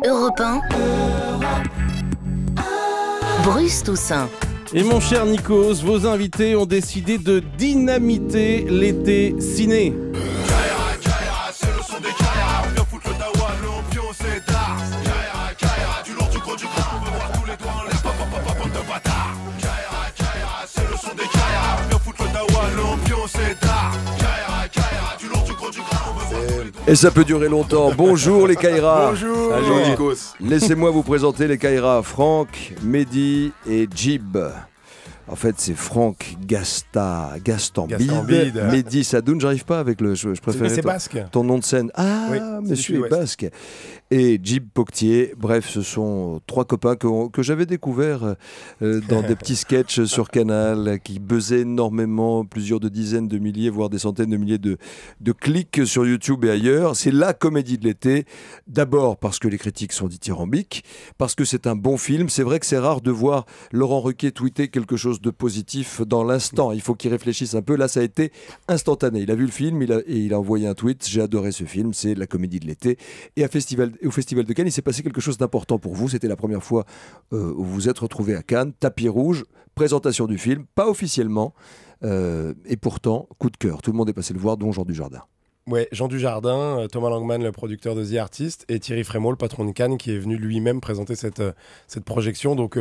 Europe 1. Bruce Toussaint. Et mon cher Nikos, vos invités ont décidé de dynamiter l'été ciné. Et ça peut durer longtemps. Bonjour les Kaira. Bonjour. Salut Nikos. Laissez-moi vous présenter les Kaira. Franck, Mehdi et Jib. En fait, c'est Franck Gaston Bide, Mehdi Sadoun. J'arrive pas avec le. Je préfère. C'est basque. Ton nom de scène. Ah, oui, monsieur est basque. Et Jib Poctier. Bref, ce sont trois copains que j'avais découverts dans des petits sketchs sur Canal qui buzzaient énormément, plusieurs de dizaines de milliers, voire des centaines de milliers de clics sur YouTube et ailleurs. C'est la comédie de l'été. D'abord parce que les critiques sont dithyrambiques, parce que c'est un bon film. C'est vrai que c'est rare de voir Laurent Ruquier tweeter quelque chose de positif dans l'instant. Il faut qu'il réfléchisse un peu. Là, ça a été instantané. Il a vu le film et il a envoyé un tweet. J'ai adoré ce film. C'est la comédie de l'été. Et au Festival de Cannes, il s'est passé quelque chose d'important pour vous. C'était la première fois où vous vous êtes retrouvés à Cannes. Tapis rouge, présentation du film, pas officiellement. Et pourtant, coup de cœur. Tout le monde est passé le voir, dont Jean Dujardin. Ouais, Jean Dujardin, Thomas Langman, le producteur de The Artist, et Thierry Frémaux, le patron de Cannes, qui est venu lui-même présenter cette projection. Donc,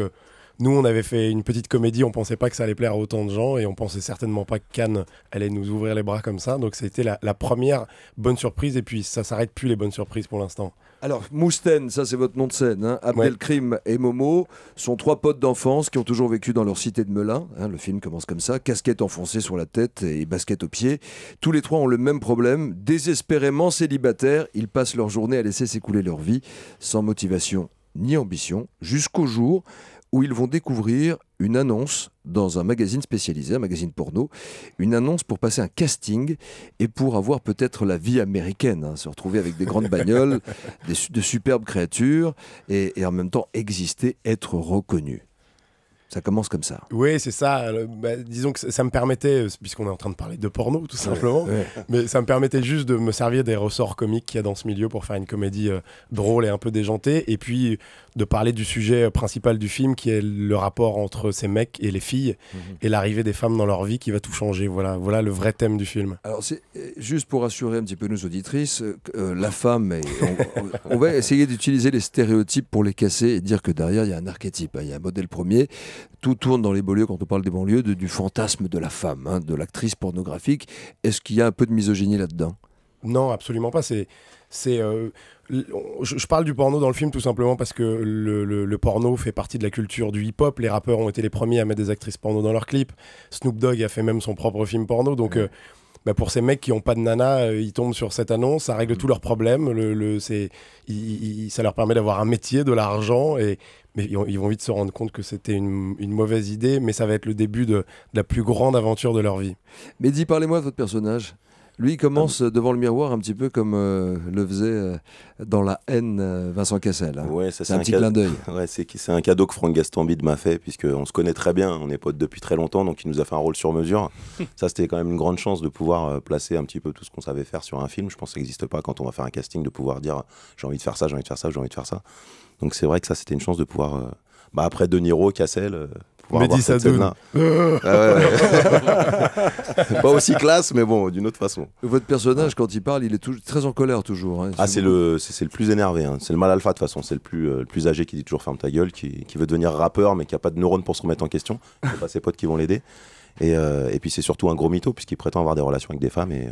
nous, on avait fait une petite comédie, on pensait pas que ça allait plaire à autant de gens, et on pensait certainement pas que Cannes allait nous ouvrir les bras comme ça. Donc, c'était la première bonne surprise, et puis ça s'arrête plus les bonnes surprises pour l'instant. Alors, Mousten, ça c'est votre nom de scène, hein. Abdelkrim et Momo sont trois potes d'enfance qui ont toujours vécu dans leur cité de Melun, hein. Le film commence comme ça, casquette enfoncée sur la tête et basket aux pieds. Tous les trois ont le même problème, désespérément célibataires, ils passent leur journée à laisser s'écouler leur vie, sans motivation ni ambition, jusqu'au jour où ils vont découvrir une annonce dans un magazine spécialisé, un magazine porno, une annonce pour passer un casting et pour avoir peut-être la vie américaine, hein, se retrouver avec des grandes bagnoles, de superbes créatures et en même temps exister, être reconnu. Ça commence comme ça. Oui, c'est ça. Disons que ça me permettait, puisqu'on est en train de parler de porno, tout simplement, mais ça me permettait juste de me servir des ressorts comiques qu'il y a dans ce milieu pour faire une comédie drôle et un peu déjantée, et puis de parler du sujet principal du film, qui est le rapport entre ces mecs et les filles, et l'arrivée des femmes dans leur vie qui va tout changer. Voilà le vrai thème du film. Alors, c'est juste pour rassurer un petit peu nos auditrices, la femme, on va essayer d'utiliser les stéréotypes pour les casser et dire que derrière, il y a un archétype, il y a un modèle premier. Tout tourne dans les banlieues, quand on parle des banlieues, du fantasme de la femme, hein, de l'actrice pornographique. Est-ce qu'il y a un peu de misogynie là-dedans ? Non, absolument pas. Je parle du porno dans le film tout simplement parce que le porno fait partie de la culture du hip-hop. Les rappeurs ont été les premiers à mettre des actrices porno dans leurs clips. Snoop Dogg a fait même son propre film porno. Donc pour ces mecs qui n'ont pas de nana, ils tombent sur cette annonce, ça règle tous leurs problèmes. Ça leur permet d'avoir un métier, de l'argent, mais ils vont vite se rendre compte que c'était une mauvaise idée, mais ça va être le début de la plus grande aventure de leur vie. Mehdi, parlez-moi de votre personnage. Lui, il commence devant le miroir un petit peu comme le faisait dans La Haine Vincent Cassel. Hein. Ouais, ça, c'est un petit clin d'œil. Ouais, c'est un cadeau que Franck Gaston Bide m'a fait, puisqu'on se connaît très bien, on est potes depuis très longtemps, donc il nous a fait un rôle sur mesure. Ça, c'était quand même une grande chance de pouvoir placer un petit peu tout ce qu'on savait faire sur un film. Je pense que ça n'existe pas quand on va faire un casting, de pouvoir dire j'ai envie de faire ça, j'ai envie de faire ça, j'ai envie de faire ça. Donc c'est vrai que ça, c'était une chance de pouvoir... après De Niro, Cassel... Mehdi Sadoun. Pas aussi classe, mais bon, d'une autre façon. Votre personnage, quand il parle, il est très en colère toujours. Hein, c'est le plus énervé. Hein. C'est le mal alpha de toute façon. C'est le plus âgé qui dit toujours ferme ta gueule, qui veut devenir rappeur, mais qui n'a pas de neurones pour se remettre en question. Il n'y a pas ses potes qui vont l'aider. Et puis c'est surtout un gros mytho, puisqu'il prétend avoir des relations avec des femmes. Et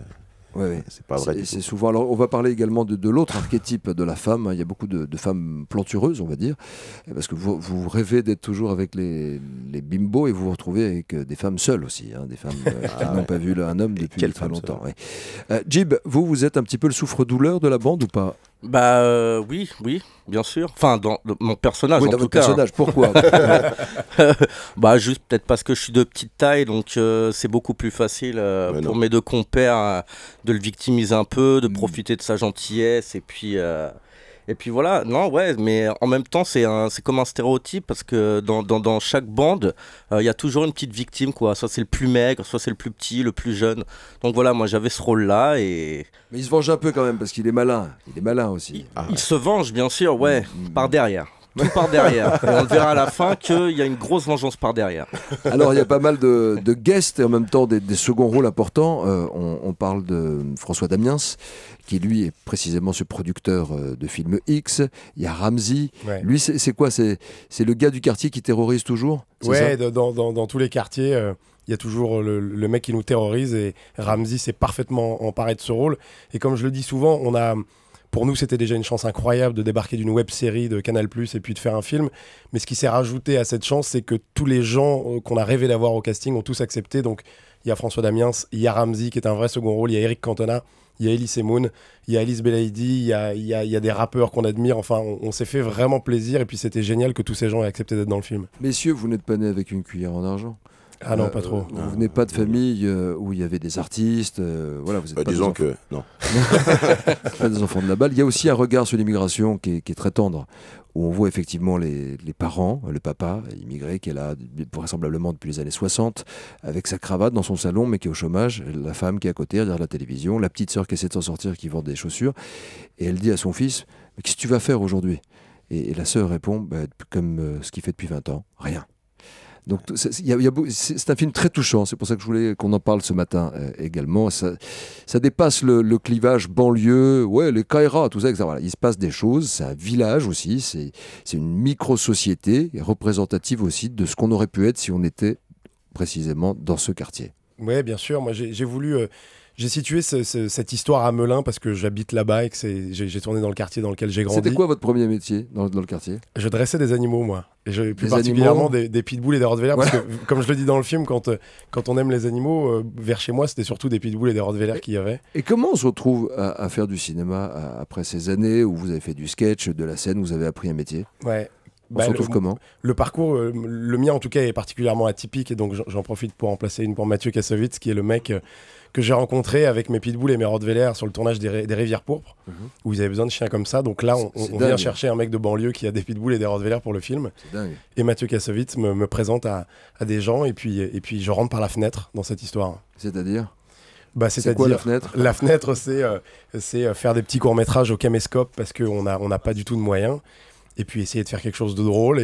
ouais, c'est pas vrai. C'est souvent. Alors, on va parler également de l'autre archétype de la femme. Il y a beaucoup de femmes plantureuses, on va dire, parce que vous rêvez d'être toujours avec les bimbos et vous vous retrouvez avec des femmes seules aussi, hein, des femmes qui n'ont pas vu un homme depuis très longtemps. Ouais. Jib, vous êtes un petit peu le souffre-douleur de la bande ou pas ? Oui, bien sûr. Enfin, dans mon personnage, oui, en dans tout votre cas. Personnage, pourquoi ? Juste peut-être parce que je suis de petite taille, donc c'est beaucoup plus facile pour mes deux compères de le victimiser un peu, de profiter de sa gentillesse, et puis Et puis voilà, non, ouais, mais en même temps, c'est comme un stéréotype parce que dans chaque bande, il y a toujours une petite victime, quoi. Soit c'est le plus maigre, soit c'est le plus petit, le plus jeune. Donc voilà, moi j'avais ce rôle-là et. Mais il se venge un peu quand même parce qu'il est malin. Il est malin aussi. Il se venge, bien sûr, ouais, par derrière. Tout par derrière. Et on verra à la fin qu'il y a une grosse vengeance par derrière. Alors, il y a pas mal de guests et en même temps des seconds rôles importants. On parle de François Damiens, qui lui est précisément ce producteur de films X. Il y a Ramzy. Ouais. Lui, c'est quoi? C'est le gars du quartier qui terrorise toujours? Ouais, dans tous les quartiers, il y a toujours le mec qui nous terrorise et Ramzy s'est parfaitement emparé de ce rôle. Et comme je le dis souvent, pour nous, c'était déjà une chance incroyable de débarquer d'une web-série de Canal+, et puis de faire un film. Mais ce qui s'est rajouté à cette chance, c'est que tous les gens qu'on a rêvé d'avoir au casting ont tous accepté. Donc, il y a François Damiens, il y a Ramzy qui est un vrai second rôle, il y a Eric Cantona, il y a Elise Moon, il y a Alice Belaïdi, il y a des rappeurs qu'on admire. Enfin, on s'est fait vraiment plaisir. Et puis, c'était génial que tous ces gens aient accepté d'être dans le film. Messieurs, vous n'êtes pas nés avec une cuillère en argent? Ah non, pas trop. Vous venez pas de famille où il y avait des artistes, voilà, vous êtes pas disons que non. pas des enfants de la balle. Il y a aussi un regard sur l'immigration qui est très tendre, où on voit effectivement les parents, le papa immigré qui est là vraisemblablement depuis les années 60, avec sa cravate dans son salon, mais qui est au chômage, la femme qui est à côté, regarde la télévision, la petite sœur qui essaie de s'en sortir, qui vend des chaussures, et elle dit à son fils, mais qu'est-ce que tu vas faire aujourd'hui? Et la sœur répond, comme ce qu'il fait depuis 20 ans, rien. Donc c'est un film très touchant, c'est pour ça que je voulais qu'on en parle ce matin également. Ça dépasse le clivage banlieue, ouais, les Kaira, tout ça, etc. Voilà, il se passe des choses, c'est un village aussi, c'est une micro-société représentative aussi de ce qu'on aurait pu être si on était précisément dans ce quartier. Oui, bien sûr, moi j'ai voulu... J'ai situé cette histoire à Melun parce que j'habite là-bas et que j'ai tourné dans le quartier dans lequel j'ai grandi. C'était quoi votre premier métier dans le quartier? Je dressais des animaux, moi. Et plus particulièrement des pitbulls et des rottweilers. Ouais. Parce que, comme je le dis dans le film, quand on aime les animaux, vers chez moi, c'était surtout des pitbulls et des rottweilers qu'il y avait. Et comment on se retrouve à faire du cinéma après ces années où vous avez fait du sketch, de la scène, vous avez appris un métier? Ouais. On se retrouve comment? Le parcours, le mien en tout cas, est particulièrement atypique. Et donc j'en profite pour en placer une pour Mathieu Kassovitz, qui est le mec que j'ai rencontré avec mes pitbulls et mes rottweilers sur le tournage des Rivières Pourpres, où ils avaient besoin de chiens comme ça. Donc là, on vient chercher un mec de banlieue qui a des pitbulls et des rottweilers pour le film. C'est dingue. Et Mathieu Kassovitz me présente à des gens et puis je rentre par la fenêtre dans cette histoire. C'est-à-dire? C'est quoi la fenêtre? La fenêtre, c'est faire des petits courts-métrages au caméscope parce qu'on n'a pas du tout de moyens. Et puis essayer de faire quelque chose de drôle,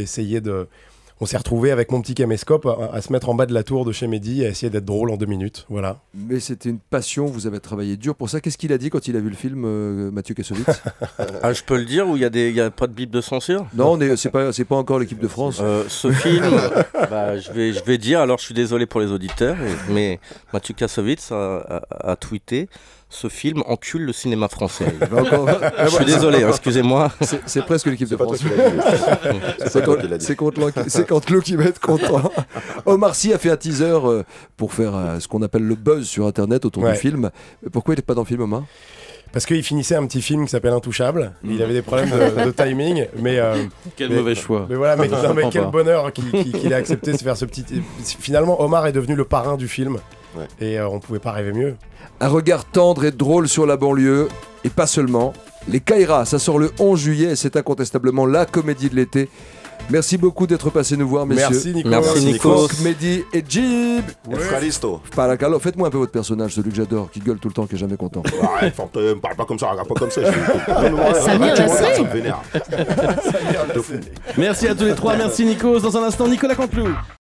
on s'est retrouvé avec mon petit caméscope à se mettre en bas de la tour de chez Mehdi et à essayer d'être drôle en 2 minutes. Voilà. Mais c'était une passion, vous avez travaillé dur pour ça. Qu'est-ce qu'il a dit quand il a vu le film, Mathieu Kassovitz? Je peux le dire, où il y a pas de bip de censure? Non, c'est pas encore l'équipe de France. Ce film, je vais dire, alors je suis désolé pour les auditeurs, mais Mathieu Kassovitz a tweeté: ce film encule le cinéma français. Je suis désolé, excusez-moi. C'est presque l'équipe de France. C'est contre Claude qui va être content. Omar Sy a fait un teaser pour faire ce qu'on appelle le buzz sur Internet autour du film. Pourquoi il n'est pas dans le film, Omar? Parce qu'il finissait un petit film qui s'appelle Intouchable. Il avait des problèmes de timing. Quel mauvais choix. Mais voilà, mais quel bonheur qu'il a accepté de se faire ce petit... Finalement, Omar est devenu le parrain du film. Ouais. Et on pouvait pas rêver mieux. Un regard tendre et drôle sur la banlieue, et pas seulement. Les Kaira, ça sort le 11 juillet et c'est incontestablement la comédie de l'été. Merci beaucoup d'être passé nous voir, messieurs. Merci Nico. Merci Nico. Mehdi et Jib. Evharisto. Paracalo, faites-moi un peu votre personnage, celui que j'adore, qui gueule tout le temps, qui est jamais content. Arrête, parle pas comme ça, regarde pas comme ça. Samir Nasri. Merci à tous les trois, merci Nikos. Dans un instant, Nicolas Canteloup.